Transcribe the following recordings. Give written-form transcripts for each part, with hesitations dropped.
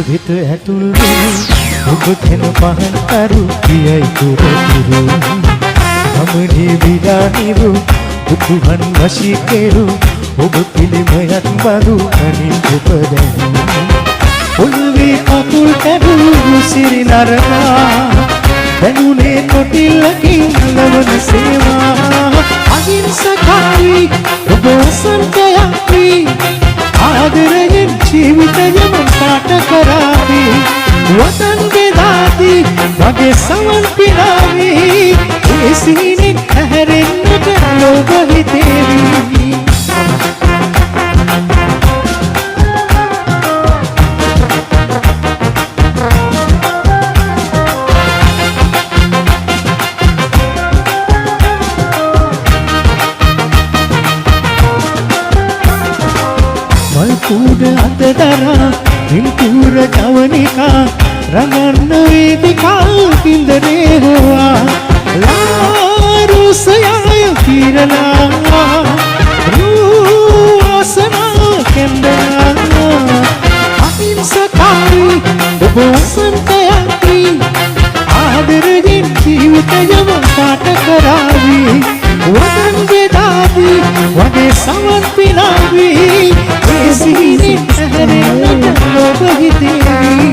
විත ඇතුල් ඔබ කෙන පහන් කරු කියයි තුරතුරු අමනේ විඩානිරු බුදුහන් වශී කෙරු ඔබ පිළිමයක් බඳු අනින් උපදැනි ඔළුවේ කකුල් කැඩු සිරි නරකා දැනුනේ කොටිල්ලකින් ලවන සේවා අහිංසකයි ඔබ සන්තයක්වි ආදරයෙන් ජීවිතයම පාට කරාවි වතන් බෙදාති වගේ සමන් පිරාවි ඒ සිහිනෙන් ඇහැරෙන්නට ලෝභ හිතේවි කුඩ අතදරා පින්තූර ජවනිකා රඟන්න වේදිකා පින්දරේ හොවා ලාරුසයය කිරලා රූසනා කෙන්දනා අහිංසකයි ඔබ වසන්තයක්වි ආදරයෙන් ජීවිතයම පාට කරාවි වතන් බෙදාවි වගේ සමන් පිනාවි සිහිනේ ඇහැරෙන්නට ලෝභ හිතේවි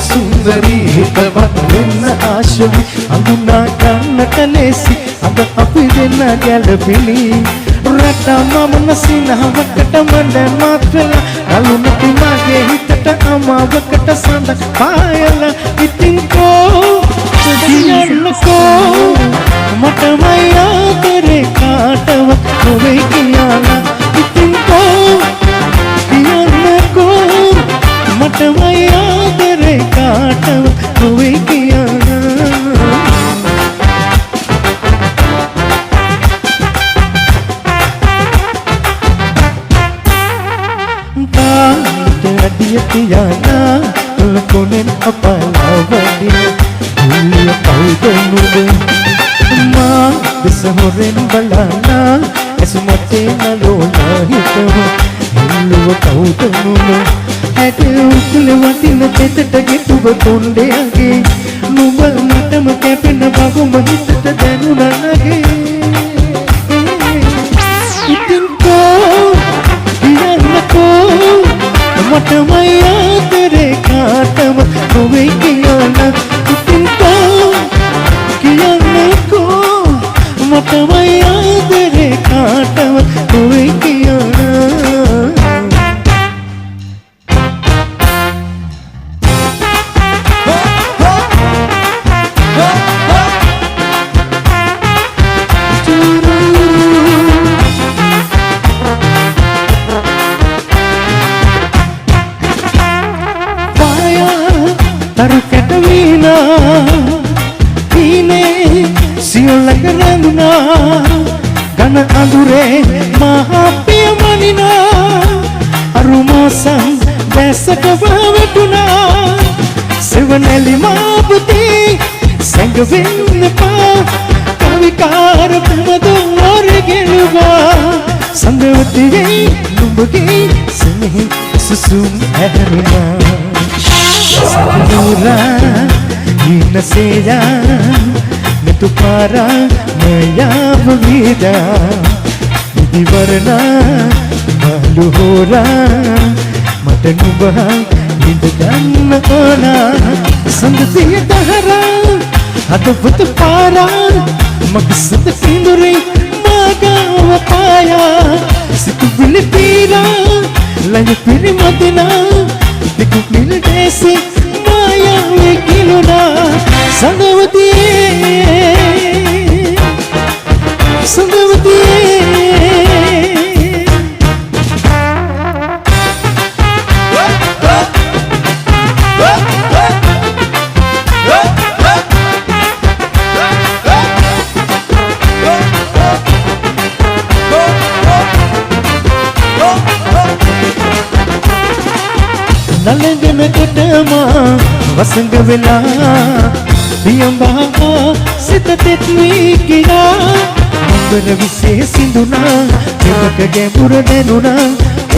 සුන්දරී හිතවත් වෙන්න ආශවි අඳුනා ගන්නට ලේසි අද අපි දෙන්න ගැළපෙලි රටම මනසිනහවකට මඩ මාත්‍රලා අලුනති මගේ හිතට අමාවකට සඳ පායලා ඉතින් කෝ කියන්නකෝ මටමයි ආදරේ කාටවත් නොවේ කියලා ඉතින් කෝ කියන්නකෝ මටමයි ආදරේ කාටවත් නොවේ කියලා Tiana lakonen apala wadi Julia paudanude ma bisa horen balana esmote nalona hitwa hilluwa paudanude hate ukle watin tetata getuwa tonde age nuba matama kepena babu mahitata danuna nage itin ko diyanako මටමයි ආදරේ කාටවත් නොවේ කියලා ඉතින් කෝ කියන්නකෝ මටමයි ආදරේ කාටවත් නොවේ කියලා taruh kadawina ine siulang randuna gana andure mahapiya manina arumasam besaka vavetuna sevaneli mabuti sangvinne pa kavikar pamadu orgeluva sandavatiye numbuge snehi susum ahruna Sadura ina seya netu para maya vida divarna malu hora matanu bah indagan ona sandhiya dahara advut para maksad sinduri maga paya situ bilpira lay piri madina Diku mil desi maya wekiluna Sandavatiye නලගනකටම වසඟ වෙලා දියඹා සිත තෙත් වී ගියා අඹර විසේ සිඳුනා දෙවක ගැඹුර දැනුණා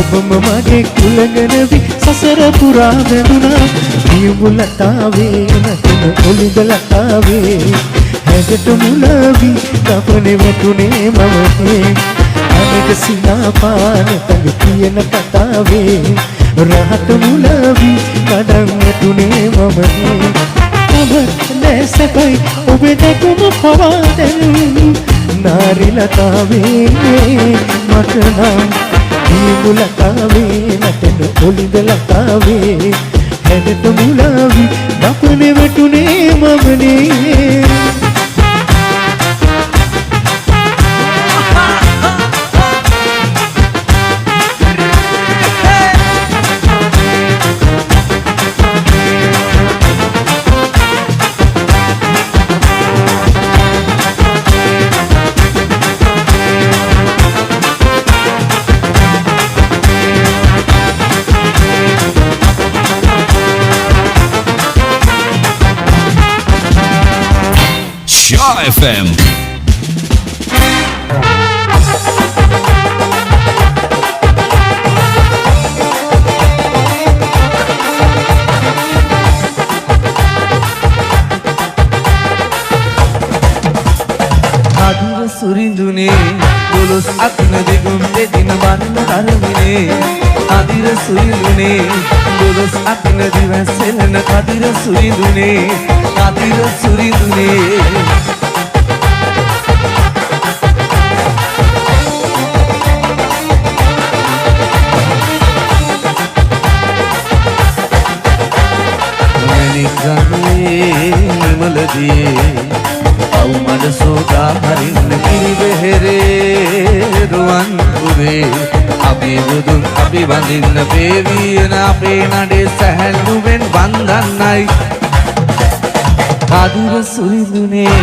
ඔබම මගේ කුලගෙන වී සසර පුරා වැඳුණා දියුලතාවේ නැතුන ඔලිදලතාවේ හැකට මුලවි කපනේ වැටුනේ මමනේ අනක සිනාපාන තඟ කියන කතාවේ රහත මුලවි කඩන් වැටුනේ මමනේ ඔබ නැසපයි ඔබ දැකුම පවාදෙන් නාරිලතාවේ මට නම් දියුලතාවේ නැතුන ඔලිදලතාවේ හැකට මුලවි කපනේ වැටුනේ මමනේ FM. අදුර සුරිඳුනේ දොළොස් අත්න දෙගුම් දෙදින වන්න කරමිනේ අදිර සුරිඳුනේ දොළොස් අත්න දිවසෙලන කදිර සුරිඳුනේ කදිර සුරිඳුනේ මලදී අවු මඩ සෝදා හරින්න කිරිබෙහෙරේ රුවන් පුරේ අපි බුදුන් අපි වඳින්න පේවියන අපේ නඩේ සැහැල්ලුවෙන් වන්දන්නයි කදුර සුරිඳුනේ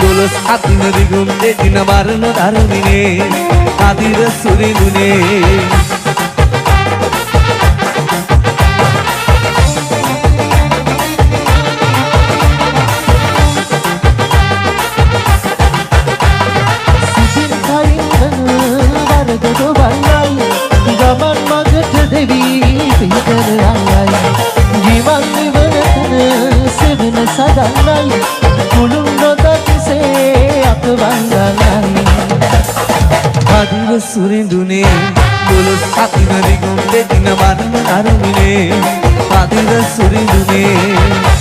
දොළොස් අතින දිගුම් දෙදින වරණ ධර්මිනේ කදිර සුරිඳුනේ සදන්නයි කුළුන් නොදකිසේ අප වන්දනයි කදිර සුරිඳුනේ දොළොස් අතින දිගුම් දෙදින වරණ ධර්මිනේ කදිර සුරිඳුනේ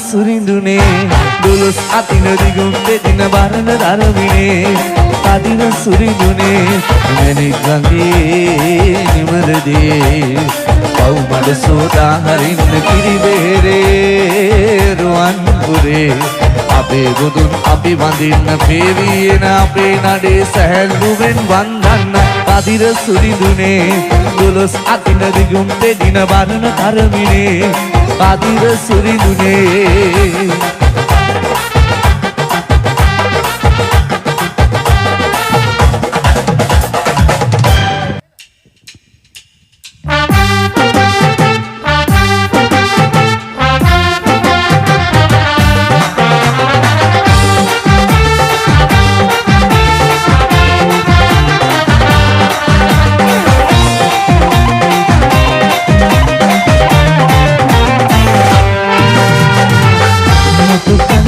සුරිඳුනේ දොළොස් අතින දිගුම් දෙදින වරණ ධර්මිනේ කදිර සුරිඳුනේ මැණික් ගඟේ නිමලදී පව් මඩ සෝදා හරින්න කිරිබෙහෙරේ රුවන් පුරේ අපේ බුදුන් අපි වඳින්න පේවියන අපේ නඩේ සැහැල්ලුවෙන් වන්දන්න කදිර සුරිඳුනේ දොළොස් අතින දිගුම් දෙදින වරණ ධර්මිනේ කදිර සුරිඳුනේ tu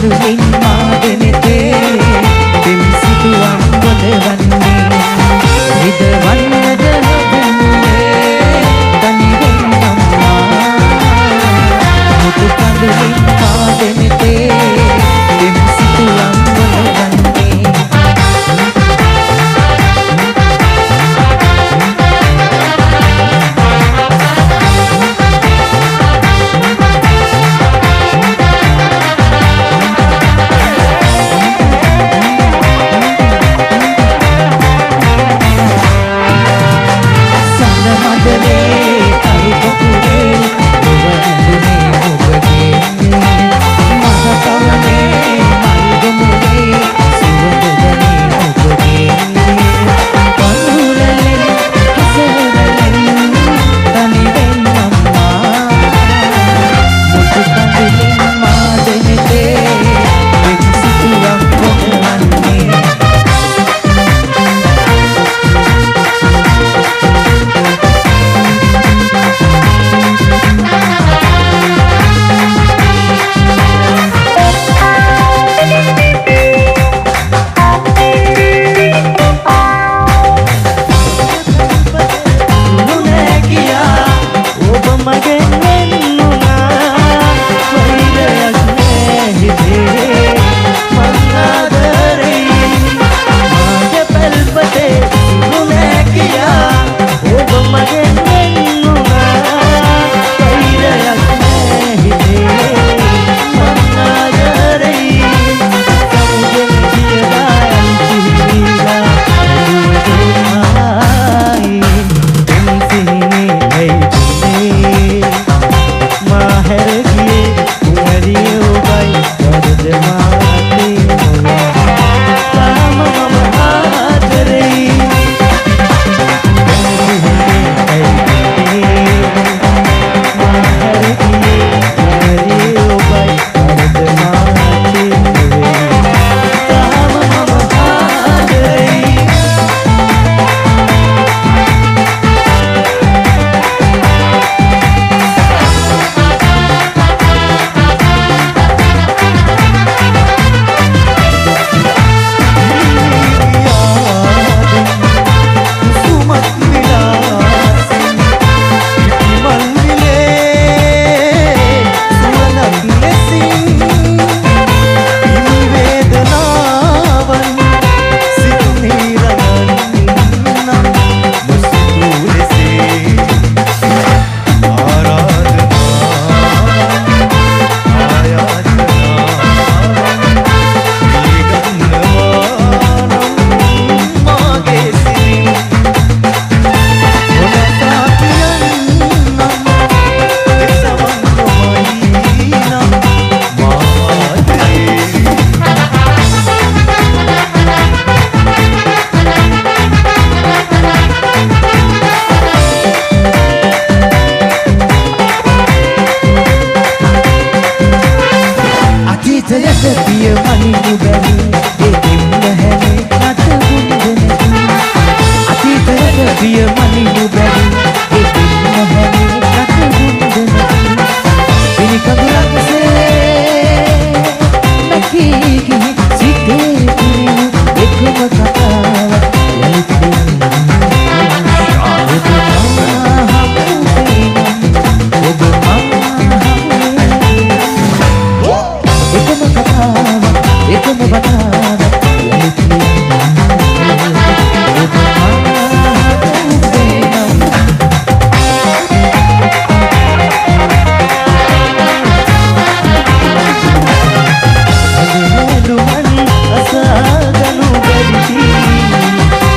කියාගනු බැරිති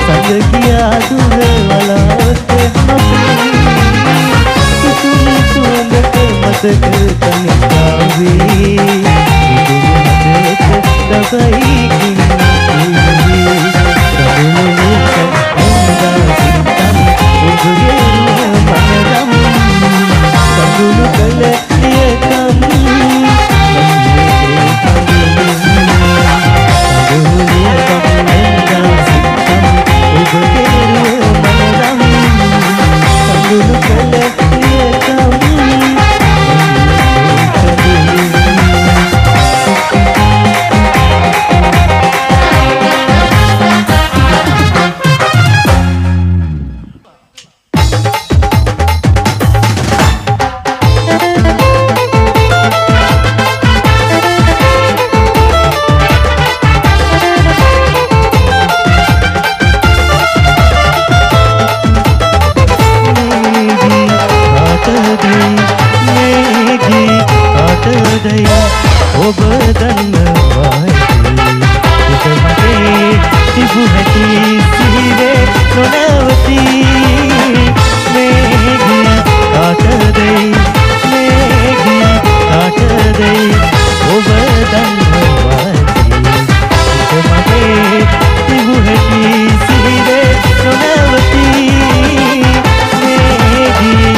සඳ කියා දුර වලාවට නොපෙනී සුසුම් සුවඳට මතක තනිකාවේ ඉදුම හදට ඔබ දන්නවායි හිත මගේ තිබු හැටි සිහිවේ නොනවති මේ ගිය කාටදයි මේ ගිය කාටදයි ඔබ දන්නවායි හිත මගේ තිබු හැටි සිහිවේ නොනවති මේ ගිය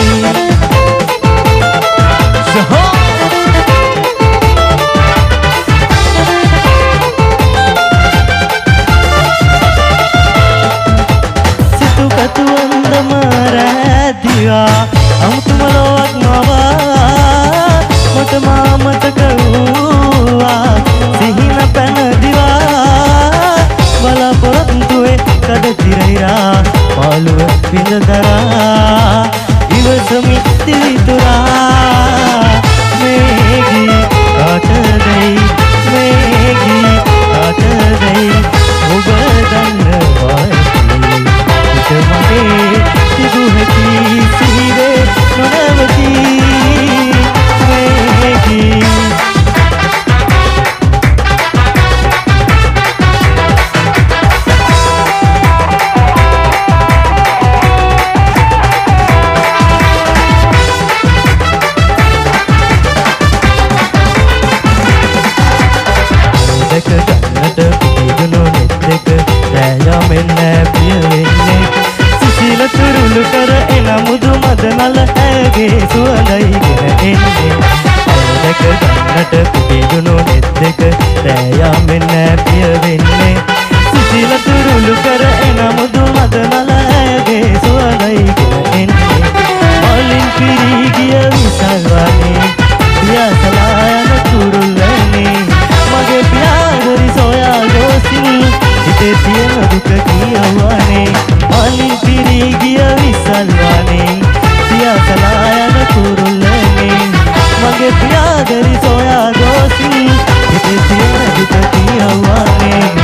අමුතුමලොක් මවා මට මාමතක වූවා සිහින පැනදිවා බලාපොරොත්තුවේ කඩතිරයිරා පාළුව විඳදරා ඉවසමි තිරිතුරා මේගී කාටදයි මේගී කාටදයි ඔබ දන්නවායි හිත මගේ තිබු හැටි සිහිවේ නොනවති මේගී දැක ගන්නට පිදුණු නෙත් දෙක රැයමෙන් නැපිය වෙන්නේ සිසිල තුරුළු කර එන මුදු මදනල ඇගේ සුවඳයිගෙන එන්නේ දැක ගන්නට පිදුණු නෙත් දෙක රැයමෙන් නැපිය වෙන්නේ සිසිල තුරුළු කර එන මුදු මදනල ඇගේ සුවඳයිගෙන එන්නේ මලින් පිරී ගිය විසල් වනේ පියාසලා යන තුරුල්ලනේ මගේ පියාදරි සොයා ගොසින් හිතේ තියෙන දුක කියවනේ මලින් පිරී ගිය විසල් වනේ පියාසලා යන තුරුල්ලනේ මගේ පියාදරි සොයා ගොසින් හිතේ තියෙන දුක කියවනේ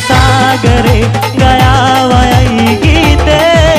सागरे गया वही गीते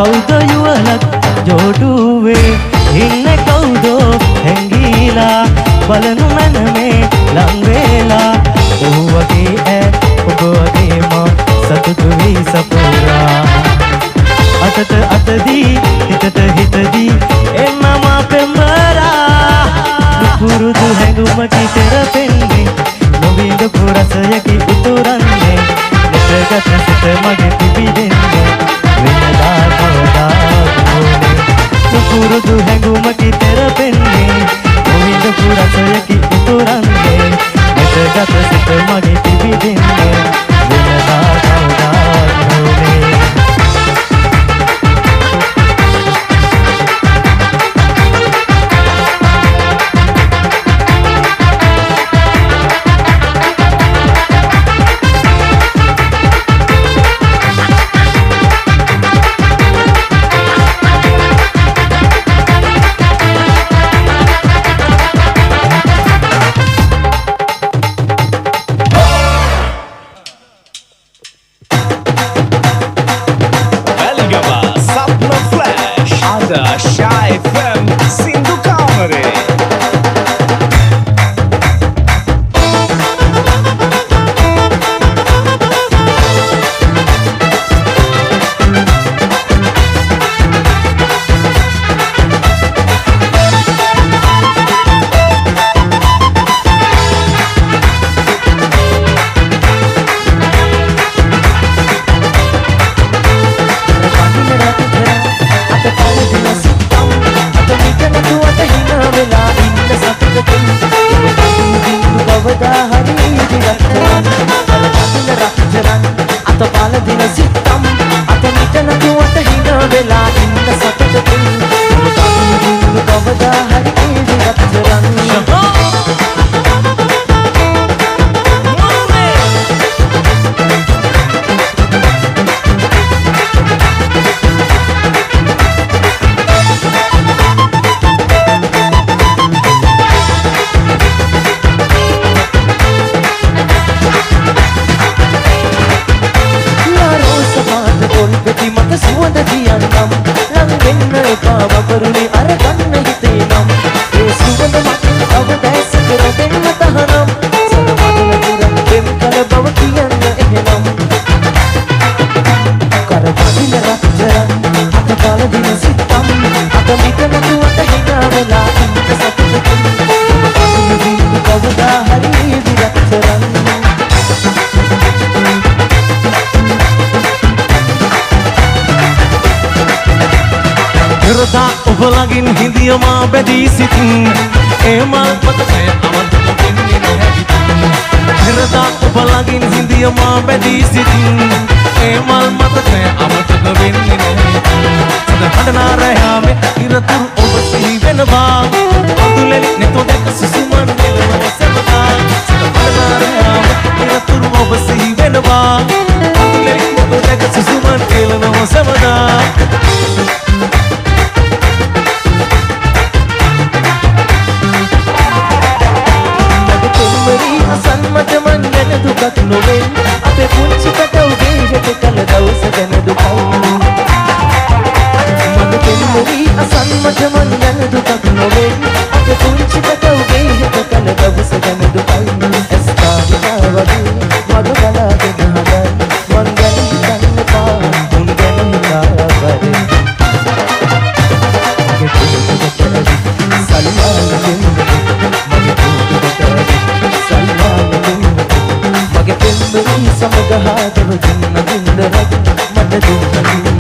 කවුද යුවලක් ජෝඩුවේ ඉන්නේ කවුදෝ හැංගීලා බලනු මන මේ ලං වෙලා ඔහු වගේ ඈ ඔබ වගේ මා සතුටු වී සපුරා අතට අතදී හිතට හිතදී එන්නම පෙම්බරා පුරුදු හැඟුමකි තෙරපෙන්නේ නොවිඳපු රසයකි උතුරන්නේ නෙතගත සිත මගේ පිබිදෙන්නේ වෙනදා කවදාත් ඕනේ පුරුදු හැඟුමකි තෙරපෙන්නේ නොවිඳපු රසයකි උතුරන්නේ නෙතගත සිත මගේ පිබිදෙන්නේ වෙනදා කවදාත් ඕනේ Shy FM Sindhu Kamare ඔබලගින් හිඳියමා බැදී සිටින් ඒ මල් මතකය අමතක වෙන්නේ නැහැ හිතින් පෙරදා ඔබලගින් හිඳියමා බැදී සිටින් ඒ මල් මතකය අමතක වෙන්නේ නැහැ හිතින් සදහඬනා රැයාමේ ඉරතුරු ඔබ සිහි වෙනවා අඳුලෙලි නෙතෝ දැක සුසුමන් නෙලනවා සමතා සදහඬනා රැයාමේ ඉරතුරු ඔබ සිහි වෙනවා අඳුලෙලි නෙතෝ දැක සුසුමන් නෙලනවා සමතා මට මන් ගැන දුකක් නොවේ අපේ පුංචි කටවගේ හෙට කල දවස ගැන දුකයි මට පෙනුමරි අසන් මට මන් ගැන දුකක් නොවේ අපේ පුංචි කටවගේ හෙට කල දවස ගැන දුකයි ඇස්කාරිකා වගේ මග බලාගෙන හදයි මන් ගැන හිතන්න එපා උන් ගැන හිතා බරේ සමග හදව දුන්න දුන්න රැග මට දුන්න